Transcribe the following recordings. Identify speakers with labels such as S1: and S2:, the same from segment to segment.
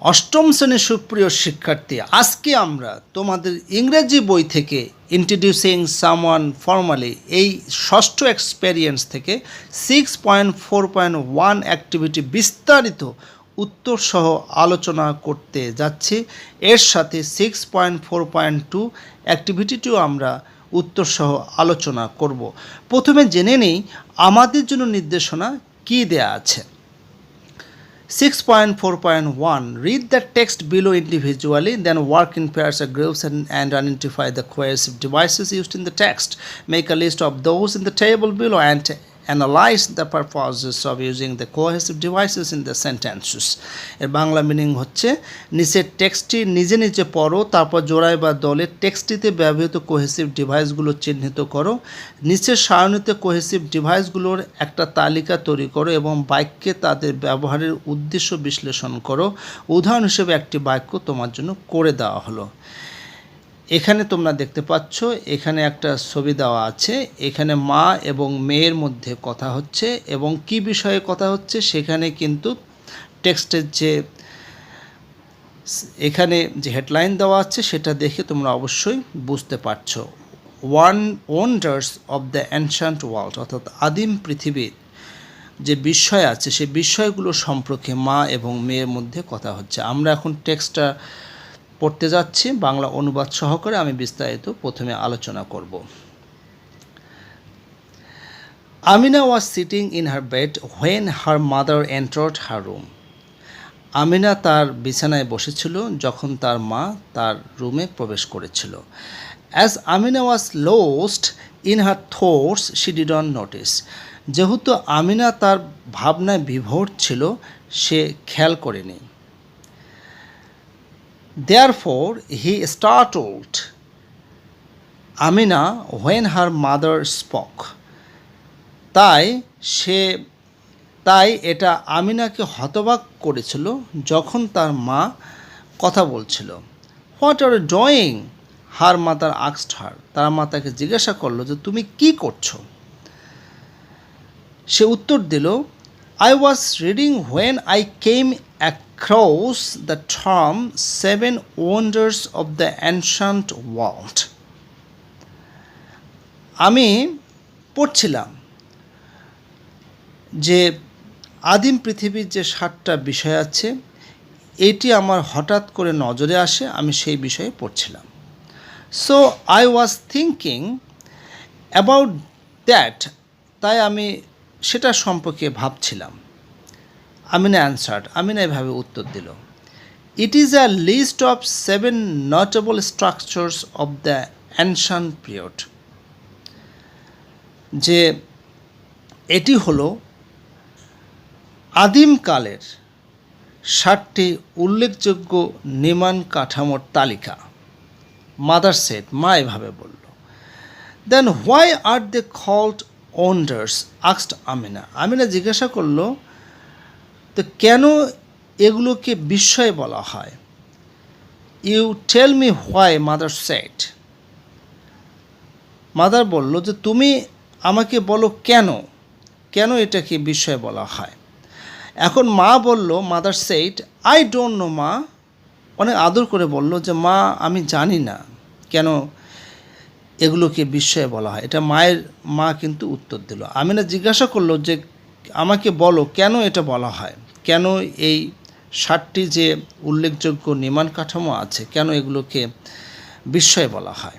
S1: অষ্টম শ্রেণীর সুপ্রিয় শিক্ষার্থী, আজকে আমরা তোমাদের ইংরেজি বই থেকে ইন্ট্রোডিউসিং সামওয়ান ফর্মালি এই ষষ্ঠ এক্সপেরিয়েন্স থেকে 6.4.1 অ্যাক্টিভিটি বিস্তারিত উত্তরসহ আলোচনা করতে যাচ্ছি। এর সাথে 6.4.2 অ্যাক্টিভিটিটিও আমরা উত্তরসহ আলোচনা করব। প্রথমে জেনে নেই আমাদের জন্য নির্দেশনা কী দেয়া আছে। 6.4.1 Read the text below individually, then work in pairs or groups and identify the cohesive devices used in the text. Make a list of those in the table below and analyze the purposes of using the cohesive devices in the sentences. এর Bangla meaning হচ্ছে নিচের টেক্সটটি নিজে নিজে পড়ো, তারপর জোড়ায় বা দলে টেক্সটটিতে ব্যবহৃত কোহেসিভ ডিভাইসগুলো চিহ্নিত করো। নিচের সারণীত কোহেসিভ ডিভাইসগুলোর একটা তালিকা তৈরি করো এবং বাক্যে তাদের ব্যবহারের উদ্দেশ্য বিশ্লেষণ করো। উদাহরণ হিসেবে একটি বাক্য তোমার জন্য করে দেওয়া হলো। এখানে তোমরা দেখতে পাচ্ছ, এখানে একটা ছবি দেওয়া আছে। এখানে মা এবং মেয়ের মধ্যে কথা হচ্ছে এবং কি বিষয়ে কথা হচ্ছে সেখানে কিন্তু টেক্সটের যে এখানে যে হেডলাইন দেওয়া আছে সেটা দেখে তোমরা অবশ্যই বুঝতে পারছো। Wonders of the ancient world, অর্থাৎ আদিম পৃথিবীর যে বিষয় আছে সেই বিষয়গুলো সম্পর্কে মা এবং মেয়ের মধ্যে কথা হচ্ছে। আমরা এখন টেক্সটটা পড়তে যাচ্ছি, বাংলা অনুবাদ সহকারে আমি বিস্তারিত প্রথমে আলোচনা করব। Amina was sitting in her bed when her mother entered her room. Amina তার বিছানায় বসেছিল যখন তার মা তার রুমে প্রবেশ করেছিল। As Amina was lost in her thoughts she did not notice. যেহেতু আমিনা তার ভাবনায় বিভোর ছিল, সে খেয়াল করেনি। Therefore, he startled Amina when her mother spoke. তাই এটা আমিনাকে হতবাক করেছিল যখন তার মা কথা বলছিল। What are you doing? Her mother asked her. তার মা তাকে জিজ্ঞাসা করলো যে তুমি কি করছো। সে উত্তর দিল, I was reading when I came across the term 7 wonders of the ancient world. আমি পড়ছিলাম যে আদিম পৃথিবীর যে 7টা বিষয় আছে এটি আমার হঠাৎ করে নজরে আসে, আমি সেই বিষয়ে পড়ছিলাম। So I was thinking about that. তাই আমি সেটা সম্পর্কে ভাবছিলাম। আমিনা অ্যান্সার্ড, আমিনা এভাবে উত্তর দিল, it is a list of 7 notable structures of the ancient period. যে এটি হলো আদিমকালের 7টি উল্লেখযোগ্য নির্মাণ কাঠামোর তালিকা। মাদার সেড, মা এভাবে বলল। Then why are they called wonders asked Amina. Amina জিজ্ঞাসা করলো, তো কেন এগুলোকে বিস্ময় বলা হয়? You tell me why, mother said. Mother বলল যে তুমি আমাকে বলো কেন এটাকে বিস্ময় বলা হয়। এখন মা বলল, mother said, I don't know মা। অনেক আদর করে বলল যে মা আমি জানি না কেন এগুলোকে বিস্ময় বলা হয়। এটা মা কিন্তু উত্তর দিল। আমিনা জিজ্ঞাসা করলো যে আমাকে বলো কেন এটা বলা হয়, কেন এই 7টি যে উল্লেখযোগ্য নির্মাণ কাঠামো আছে কেন এগুলোকে বিস্ময় বলা হয়।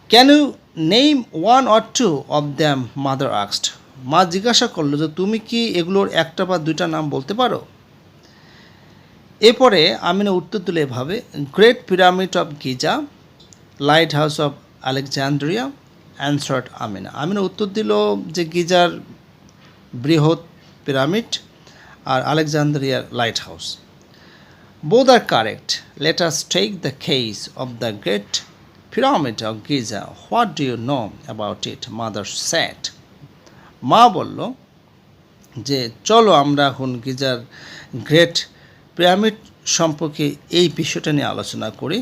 S1: Can you name 1 or 2 of them, mother asked. মা জিজ্ঞাসা করলো যে তুমি কি এগুলোর একটা বা দুইটা নাম বলতে পারো। এরপরে আমিনা উত্তর দিল এভাবে, great pyramid of Giza, lighthouse of Alexandria, answered Amina. Amina উত্তর দিল যে গিজার বৃহৎ পিরামিড আর আলেকজান্দ্রিয়ার lighthouse. Both are correct, let us take the case of the great pyramid of Giza, what do you know about it, mother said. মা বলল যে চলো আমরা এখন গিজার গ্রেট পিরামিড সম্পর্কে এই বিষয়টা নিয়ে আলোচনা করি,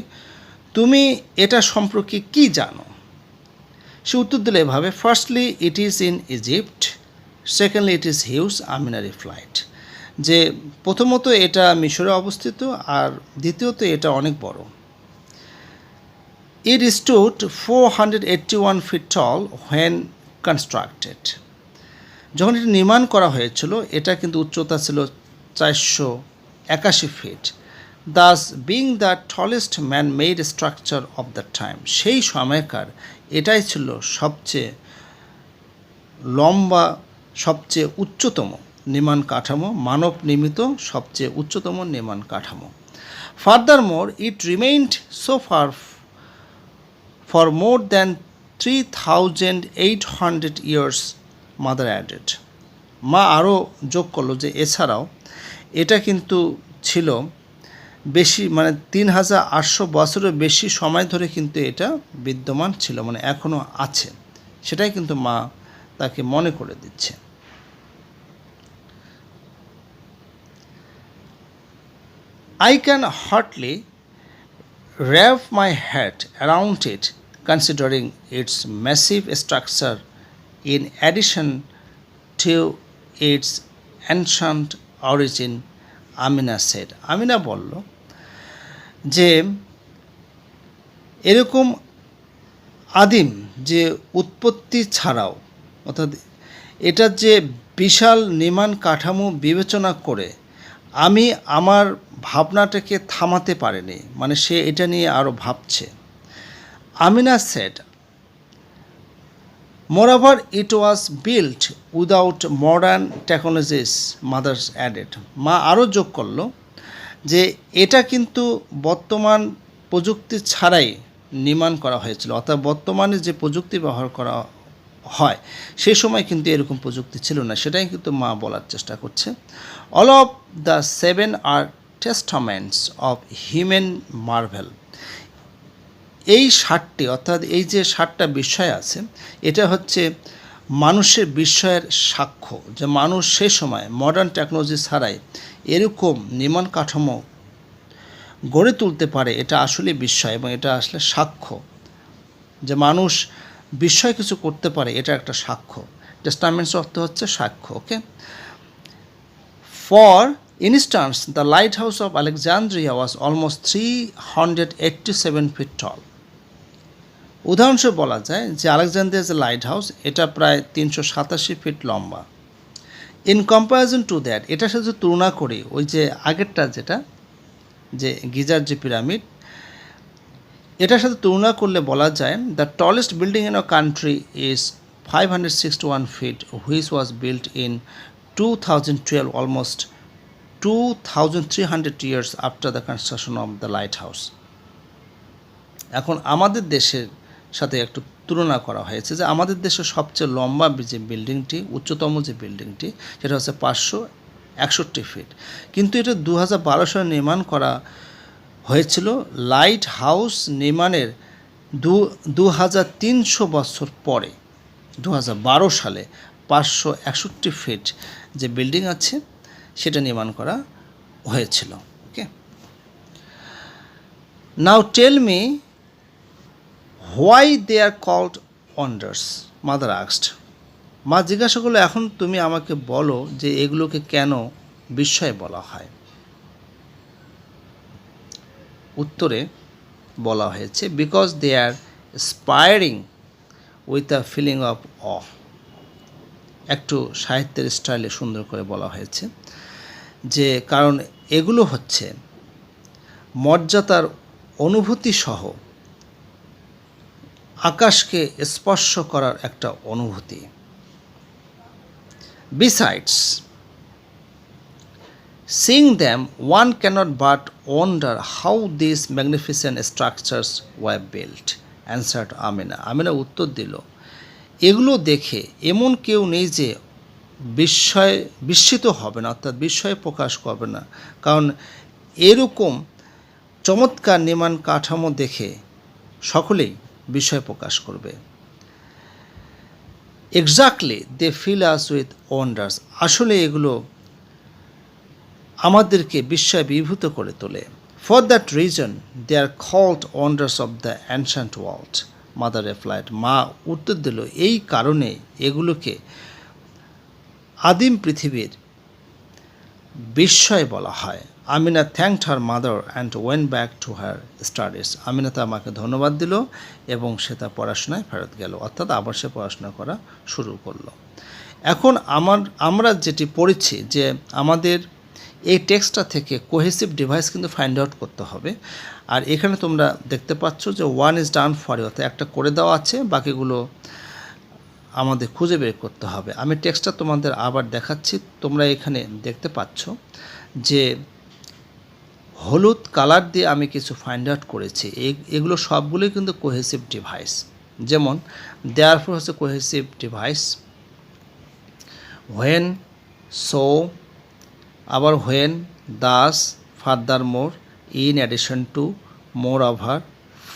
S1: তুমি এটা সম্পর্কে কি জানো। সে উত্তর দিল এভাবে, firstly it is in Egypt, secondly it is huge, Amina replied. যে প্রথমত এটা মিশরে অবস্থিত, আর দ্বিতীয়ত এটা অনেক বড়। It stood 481 feet tall when constructed. যখন এটি নির্মাণ করা হয়েছিল এটা কিন্তু উচ্চতা ছিল 481 feet, thus being the tallest man made structure of the time. সেই সময়কার এটাই ছিল সবচেয়ে লম্বা, সবচেয়ে উচ্চতম নির্মাণ কাঠামো, মানব নির্মিত সবচেয়ে উচ্চতম নির্মাণ কাঠামো। Furthermore it remained so far for more than 3,800 years, mother added. মা আরও যোগ করলো যে এছাড়াও এটা কিন্তু ছিল বেশি, মানে 3,800 বছরের বেশি সময় ধরে কিন্তু এটা বিদ্যমান ছিল, মানে এখনও আছে, সেটাই কিন্তু মা তাকে মনে করে দিচ্ছে। I can hardly wrap my head around it, considering its massive structure in addition to its ancient origin, Amina said. Amina বলল যে এরকম আদিম যে উৎপত্তি ছাড়াও, অর্থাৎ এটার যে বিশাল নির্মাণ কাঠামো বিবেচনা করে আমি আমার ভাবনাটাকে থামাতে পারিনি, মানে সে এটা নিয়ে আরও ভাবছে। Amina said, moreover it was built without modern technologies, mother's added. মা আরও যোগ করল যে এটা কিন্তু বর্তমান প্রযুক্তি ছাড়াই নির্মাণ করা হয়েছিল, অর্থাৎ বর্তমানে যে প্রযুক্তি ব্যবহার করা হয় সেই সময় কিন্তু এরকম প্রযুক্তি ছিল না, সেটাই কিন্তু মা বলার চেষ্টা করছে। All of the 7 are testaments of human marvel. এই 7টি, অর্থাৎ এই যে 7টা বিষয় আছে, এটা হচ্ছে মানুষের বিস্ময়ের সাক্ষ্য, যে মানুষ সে সময় মডার্ন টেকনোলজি ছাড়াই এরকম নির্মাণ কাঠামো গড়ে তুলতে পারে, এটা আসলে বিস্ময়, এবং এটা আসলে সাক্ষ্য যে মানুষ বিস্ময় কিছু করতে পারে, এটা একটা সাক্ষ্য। টেস্টামেন্টস অর্থ হচ্ছে সাক্ষ্য। Okay, for instance the lighthouse of Alexandria was almost 387 feet tall. উদাহরণস্বরূপ বলা যায় যে আলেকজান্দ্রিয়া যে লাইট হাউস এটা প্রায় 387 ফিট লম্বা। ইন কম্পারিজন টু দ্যাট, এটার সাথে তুলনা করি ওই যে আগেরটা যেটা, যে গিজার যে পিরামিড, এটার সাথে তুলনা করলে বলা যায় the tallest building in a country is 561 feet which was built in 2012, almost 2,300 years after the construction of the lighthouse. এখন আমাদের দেশের সাথে একটু তুলনা করা হয়েছে যে আমাদের দেশের সবচেয়ে লম্বা যে বিল্ডিংটি, উচ্চতম যে বিল্ডিংটি, সেটা হচ্ছে 561 ফিট, কিন্তু এটা 2012 সালে নির্মাণ করা হয়েছিল লাইট হাউস নির্মাণের 2300 বছর পরে। 2012 সালে 561 ফিট যে বিল্ডিং আছে সেটা নির্মাণ করা হয়েছিল। Okay, now tell me why they are called wonders, mother asked. মা জিজ্ঞাসা করলো, এখন তুমি আমাকে বলো যে এগুলোকে কেন বিস্ময় বলা হয়। উত্তরে বলা হয়েছে because they are inspiring with a feeling of awe. একটু সাহিত্যের স্টাইলে সুন্দর করে বলা হয়েছে যে কারণ এগুলো হচ্ছে মর্যাদার অনুভূতি সহ আকাশকে স্পর্শ করার একটা অনুভূতি। Besides seeing them, one cannot but wonder how these magnificent structures were built, answered Amina. Amina উত্তর দিল, এগুলো দেখে এমন কেউ নেই যে বিস্মিত হবে না, অর্থাৎ বিস্ময় প্রকাশ করবে না, কারণ এরকম চমৎকার নির্মাণ কাঠামো দেখে সকলেই বিস্ময় প্রকাশ করবে। Exactly they fill us with wonders, আসলে এগুলো আমাদেরকে বিস্ময় বিভূত করে তোলে। For that reason they are called wonders of the ancient world, mother replied. মা উত্তর দিল, এই কারণে এগুলোকে আদিম পৃথিবীর বিস্ময় বলা হয়। Amina thanked her mother and went back to her studies. Amina তার মাকে ধন্যবাদ দিল এবং সে তার পড়াশোনায় ফেরত গেল, অর্থাৎ আবার সে পড়াশোনা করা শুরু করলো। এখন আমরা যেটি পড়েছি যে আমাদের এই টেক্সটটা থেকে কোহেসিভ ডিভাইস কিন্তু ফাইন্ড আউট করতে হবে। আর এখানে তোমরা দেখতে পাচ্ছ যে one is done for you, অর্থাৎ একটা করে দেওয়া আছে, বাকিগুলো আমাদের খুঁজে বের করতে হবে। আমি টেক্সটটা তোমাদের আবার দেখাচ্ছি। তোমরা এখানে দেখতে পাচ্ছ যে হলুদ কালার দিয়ে আমি কিছু ফাইন্ড আউট করেছি। এগুলো সবগুলোই কিন্তু কোহেসিভ ডিভাইস। যেমন দেয়ারফর হচ্ছে কোহেসিভ ডিভাইস, হোয়েন, সো, আবার when, thus, furthermore, in addition to, moreover,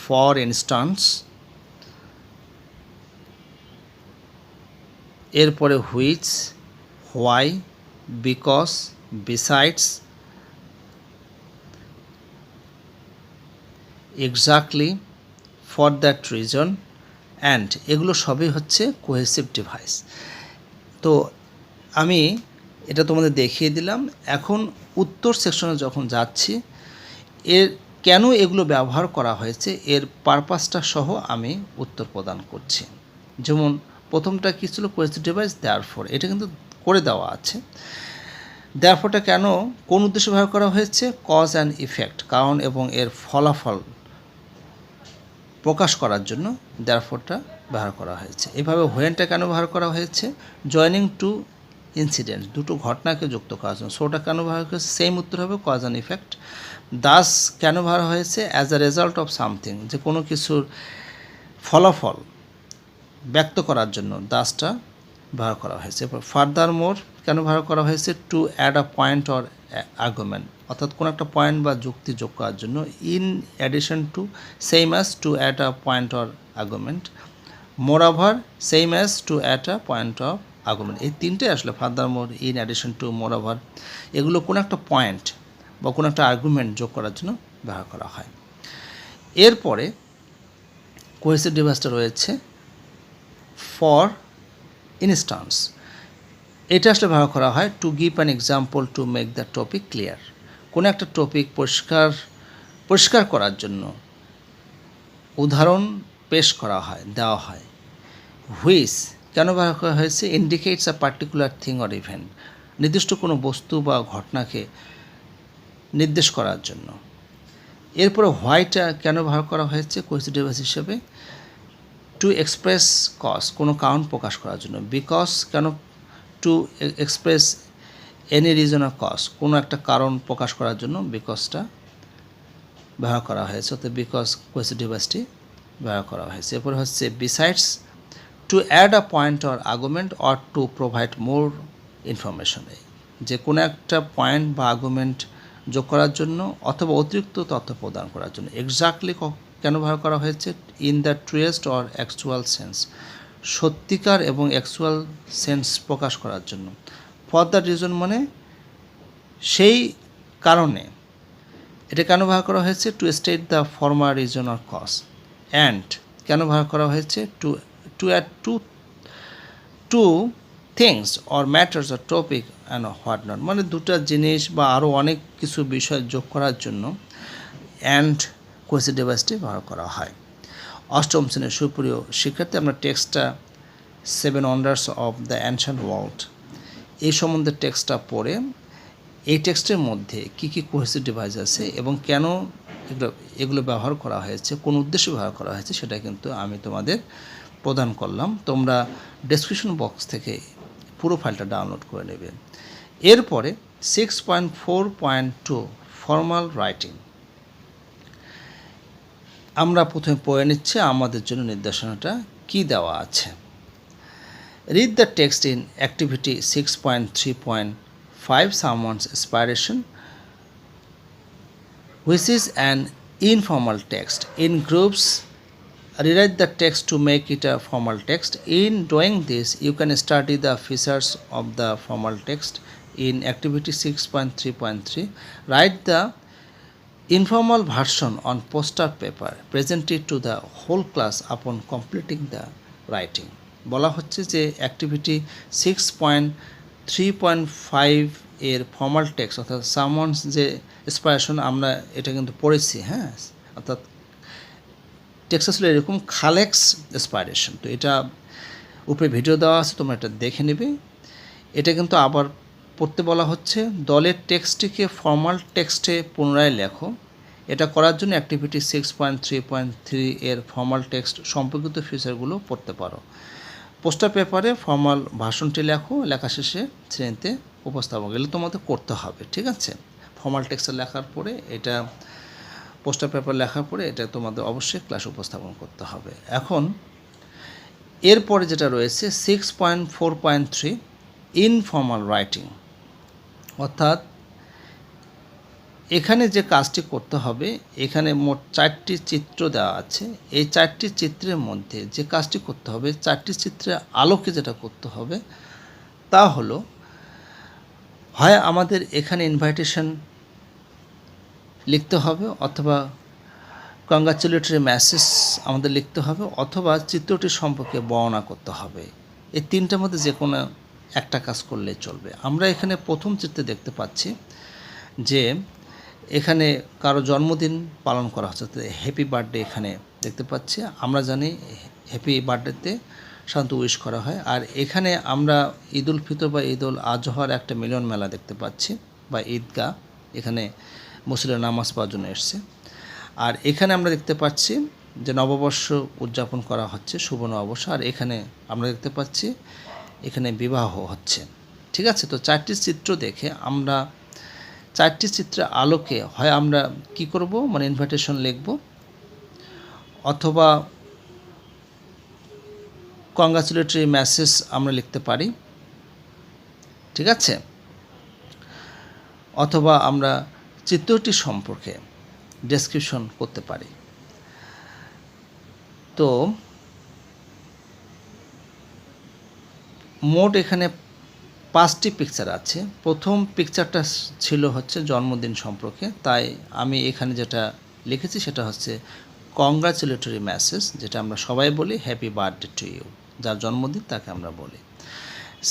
S1: for instance, এরপরে which, why, because, besides, exactly, for that reason, and, এগুলো সবই হচ্ছে কোহেসিভ ডিভাইস। তো আমি এটা তোমাদের দেখিয়ে দিলাম। এখন উত্তর সেকশনে যখন যাচ্ছি, এর কেন এগুলো ব্যবহার করা হয়েছে এর পারপাসটা সহ আমি উত্তর প্রদান করছি। যেমন প্রথমটা কী ছিল, কোহেসিভ ডিভাইস দেয়ারফর, এটা কিন্তু করে দেওয়া আছে। দেয়ারফরটা কেন, কোন উদ্দেশ্যে ব্যবহার করা হয়েছে, কজ অ্যান্ড ইফেক্ট, কারণ এবং এর ফলাফল প্রকাশ করার জন্য দেয়ারফরটা ব্যবহার করা হয়েছে। এভাবে হোয়েনটা কেন ব্যবহার করা হয়েছে, জয়নিং টু ইনসিডেন্ট, দুটো ঘটনাকে যুক্ত করার জন্য। সোটা কেন ব্যবহার করেছে, সেম উত্তর হবে কজ অ্যান্ড ইফেক্ট। দাস কেন ব্যবহার হয়েছে, as a result of something, যে কোনো কিছুর ফলাফল ব্যক্ত করার জন্য দাসটা ব্যবহার করা হয়েছে। এরপর ফার্দার মোর কেন ব্যবহার করা হয়েছে, to add a point or argument, অর্থাৎ কোনো একটা পয়েন্ট বা যুক্তি যোগ করার জন্য। In addition to, same as to add a point or argument. Moreover, same as to add a point of argument. এই তিনটে আসলে furthermore, in addition to, moreover, এগুলো কোনো একটা পয়েন্ট বা কোনো একটা আর্গুমেন্ট যোগ করার জন্য ব্যবহার করা হয়। এরপরে কোহেসিভ ডিভাইসটা রয়েছে ফর ইনস্টান্স, এটা আসলে ব্যবহার করা হয় to give an example to make the topic clear, কোনো একটা টপিক পরিষ্কার করার জন্য উদাহরণ পেশ করা হয়, দেওয়া হয়। হুইচ কেন ব্যবহার করা হয়েছে, indicates a particular thing or event, নির্দিষ্ট কোনো বস্তু বা ঘটনাকে নির্দেশ করার জন্য। এরপরে হোয়াইটা কেন ব্যবহার করা হয়েছে কোহেসিভ ডিভাইস হিসেবে, টু এক্সপ্রেস কজ, কোনো কারণ প্রকাশ করার জন্য। বিকজ কেন, to express any reason of cause, কোনো একটা কারণ প্রকাশ করার জন্য বিকজটা ব্যবহার করা হয়েছে, অর্থাৎ বিকজ কোহেসিভ ডিভাইসটি ব্যবহার করা হয়েছে। এরপরে হচ্ছে besides, to add a point or argument or to provide more information, যে কোনো একটা পয়েন্ট বা আর্গুমেন্ট যোগ করার জন্য অথবা অতিরিক্ত তথ্য প্রদান করার জন্য। এক্স্যাক্টলি কেন ব্যবহার করা হয়েছে, in the truest or actual sense, সত্যিকার এবং অ্যাকচুয়াল সেন্স প্রকাশ করার জন্য। ফর দ্য রিজন মানে সেই কারণে। এটা কেন ব্যবহার করা হয়েছে, to state the former reason or cause. And কেন ব্যবহার করা হয়েছে, to add two things or matters or topic and what not, মানে দুটা জিনিস বা আরও অনেক কিছু বিষয় যোগ করার জন্য অ্যান্ড কোহেসিভ ডিভাইসটি ব্যবহার করা হয়। অষ্টম শ্রেণীর সুপ্রিয় শিক্ষার্থী, আমরা টেক্সটটা 7 wonders of the ancient world এই সম্বন্ধে টেক্সটটা পড়ে এই টেক্সটের মধ্যে কী কী কোহেসিভ ডিভাইস আছে এবং কেন এগুলো ব্যবহার করা হয়েছে, কোন উদ্দেশ্যে ব্যবহার করা হয়েছে, সেটা কিন্তু আমি তোমাদের প্রদান করলাম। তোমরা ডেসক্রিপশন বক্স থেকে পুরো ফাইলটা ডাউনলোড করে নেবে। এরপরে 6.4.2 ফর্মাল রাইটিং আমরা প্রথমে পড়ে নিচ্ছি আমাদের জন্য নির্দেশনাটা কি দেওয়া আছে। Read the text in activity 6.3.5 someone's inspiration, which is an informal text. In groups, rewrite the text to make it a formal text. In doing this, you can study the features of the formal text. In activity 6.3.3, write the informal version on poster paper, present it to the whole class upon completing the writing. বলা হচ্ছে যে activity 6.3.5 এর formal text অর্থাৎ someone's যে expression আমরা এটা কিন্তু পড়েছি, হ্যাঁ, অর্থাৎ টেক্সট আসলে এরকম খালেক্স এক্সপাইরেশন। তো এটা উপরে ভিডিও দেওয়া আছে, তোমরা এটা দেখে নেবে। এটা কিন্তু আবার পড়তে বলা হচ্ছে, দলের টেক্সটটিকে ফর্মাল টেক্সটে পুনরায় লেখো। এটা করার জন্য অ্যাক্টিভিটি 6.3.3 এর ফর্মাল টেক্সট সম্পর্কিত ফিচারগুলো পড়তে পারো। পোস্টার পেপারে ফর্মাল ভাষণটি লেখো, লেখা শেষে শ্রেণীতে উপস্থাপন, এগুলো তোমাদের করতে হবে, ঠিক আছে। ফর্মাল টেক্সটে লেখার পরে এটা পোস্টার পেপার লেখার পরে এটা তোমাদের অবশ্যই ক্লাসে উপস্থাপন করতে হবে। এখন এরপরে যেটা রয়েছে 6.4.3 ইনফর্মাল রাইটিং, অর্থাৎ এখানে যে কাজটি করতে হবে, এখানে মোট 4টি চিত্র দেওয়া আছে। এই 4টি চিত্রের মধ্যে যে কাজটি করতে হবে, 4টি চিত্রের আলোকে যেটা করতে হবে তা হলো, হয় আমাদের এখানে ইনভাইটেশন লিখতে হবে, অথবা কংগ্রাচুলেটরি মেসেজ আমাদের লিখতে হবে, অথবা চিত্রটি সম্পর্কে বর্ণনা করতে হবে। এই তিনটার মধ্যে যে কোনো একটা কাজ করলেই চলবে। আমরা এখানে প্রথম চিত্রে দেখতে পাচ্ছি যে এখানে কারো জন্মদিন পালন করা হচ্ছে, হ্যাপি বার্থডে এখানে দেখতে পাচ্ছি। আমরা জানি হ্যাপি বার্থডেতে সাধারণত উইশ করা হয়। আর এখানে আমরা ঈদ উল ফিতর বা ঈদ উল আজহার একটা মিলন মেলা দেখতে পাচ্ছি, বা ঈদগাহ, এখানে মুসলিম নামাজ পড়ার জন্য এসছে। আর এখানে আমরা দেখতে পাচ্ছি যে নববর্ষ উদযাপন করা হচ্ছে, শুভ নববর্ষ। আর এখানে আমরা দেখতে পাচ্ছি এখানে বিবাহ হচ্ছে, ঠিক আছে। তো 4টি চিত্র দেখে আমরা 4টি চিত্রের আলোকে হয় আমরা কি করব, মানে ইনভাইটেশন লিখব, অথবা কংগ্রাচুলেটরি মেসেজ আমরা লিখতে পারি, ঠিক আছে, অথবা আমরা চিত্রটি সম্পর্কে ডেসক্রিপশন করতে পারি। তো মোট এখানে 5টি পিকচার আছে। প্রথম পিকচারটা ছিল হচ্ছে জন্মদিন সম্পর্কে, তাই আমি এখানে যেটা লিখেছি সেটা হচ্ছে কংগ্রাচুলেটরি মেসেজ, যেটা আমরা সবাই বলি হ্যাপি বার্থডে টু ইউ, যার জন্মদিন তাকে আমরা বলি।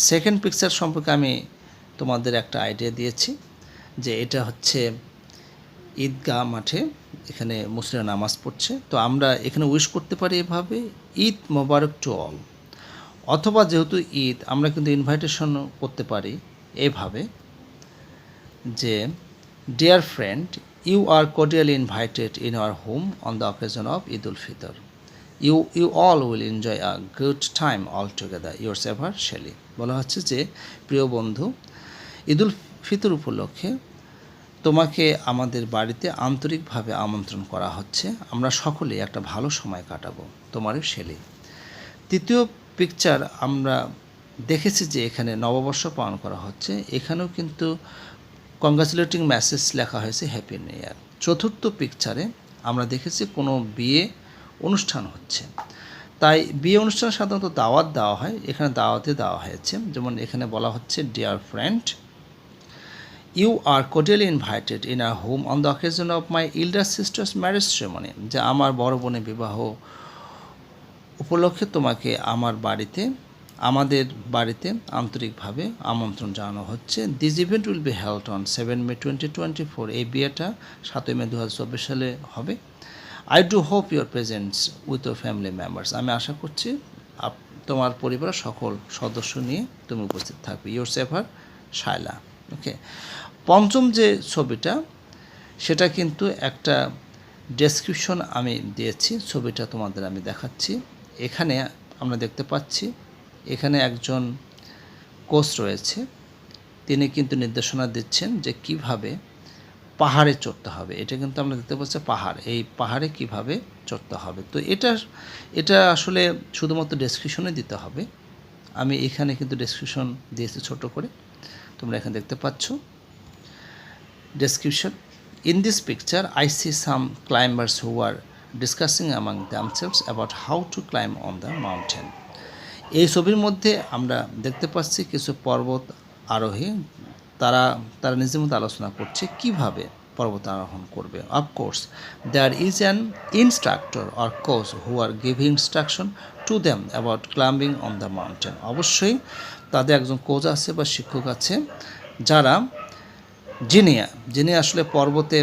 S1: সেকেন্ড পিকচার সম্পর্কে আমি তোমাদের একটা আইডিয়া দিয়েছি যে এটা হচ্ছে ঈদগাহ মাঠে, এখানে মুসলিমরা নামাজ পড়ছে। তো আমরা এখানে উইশ করতে পারি এভাবে, ঈদ মোবারক টু অল, অথবা যেহেতু ঈদ আমরা কিন্তু ইনভাইটেশন করতে পারি এভাবে যে dear friend, you are cordially invited in our home on the occasion of Eid ul-Fitr. You all will enjoy a good time all together. Yours ever, Shelly. বলা হচ্ছে যে প্রিয় বন্ধু, ঈদ উল ফিতর উপলক্ষে তোমাকে আমাদের বাড়িতে আন্তরিকভাবে আমন্ত্রণ করা হচ্ছে, আমরা সকলেই একটা ভালো সময় কাটাবো, তোমারই শেলি। তৃতীয় পিকচার আমরা দেখেছি যে এখানে নববর্ষ পালন করা হচ্ছে, এখানেও কিন্তু কংগ্রাচুলেটিং মেসেজ লেখা হয়েছে হ্যাপি নিউ ইয়ার। চতুর্থ পিকচারে আমরা দেখেছি কোনো বিয়ে অনুষ্ঠান হচ্ছে, তাই বিয়ে অনুষ্ঠান সাধারণত দাওয়াত দেওয়া হয়, এখানে দাওয়াতে দেওয়া হয়েছে। যেমন এখানে বলা হচ্ছে dear friend, you are cordially invited in our home on the occasion of my elder sister's marriage ceremony. যে আমার বড় বোনের বিবাহ উপলক্ষে তোমাকে আমাদের বাড়িতে আন্তরিকভাবে আমন্ত্রণ জানানো হচ্ছে। This event will be held on 7 May 2024. এই বিয়েটা 7 মে 2024 সালে হবে। I do hope your presents with your family members. আমি আশা করছি তোমার পরিবারের সকল সদস্য নিয়ে তুমি উপস্থিত থাকবে। Yours ever, Shaila. ওকে, পঞ্চম যে ছবিটা সেটা কিন্তু একটা ডেসক্রিপশন আমি দিয়েছি, ছবিটা তোমাদের আমি দেখাচ্ছি। এখানে আমরা দেখতে পাচ্ছি এখানে একজন কোচ রয়েছে, তিনি কিন্তু নির্দেশনা দিচ্ছেন যে কিভাবে পাহাড়ে চড়তে হবে। এটা কিন্তু আমরা দেখতে পাচ্ছি পাহাড়, এই পাহাড়ে কিভাবে চড়তে হবে। তো এটা আসলে শুধুমাত্র ডেসক্রিপশনে দিতে হবে, আমি এখানে কিন্তু ডেসক্রিপশন দিয়েছি ছোট করে, তোমরা এখানে দেখতে পাচ্ছ description. In this picture, I see some climbers who are discussing among themselves about how to climb on the mountain. এই ছবির মধ্যে আমরা দেখতে পাচ্ছি কিছু পর্বত আরোহী, তারা নিজের মধ্যে আলোচনা করছে কিভাবে পর্বত আরোহণ করবে। Of course there is an instructor or coach who are giving instruction to them about climbing on the mountain. অবশ্যই তাদের একজন কোচ আছে বা শিক্ষক আছে যারা যিনি আসলে পর্বতে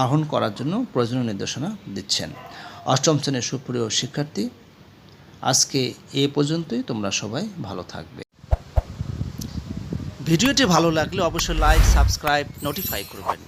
S1: আরোহণ করার জন্য প্রয়োজনীয় নির্দেশনা দিচ্ছেন। অষ্টম শ্রেণীর সুপ্রিয় শিক্ষার্থী, আজকে এ পর্যন্তই। তোমরা সবাই ভালো থাকবে। ভিডিওটি ভালো লাগলে অবশ্যই লাইক, সাবস্ক্রাইব, নোটিফাই করবেন।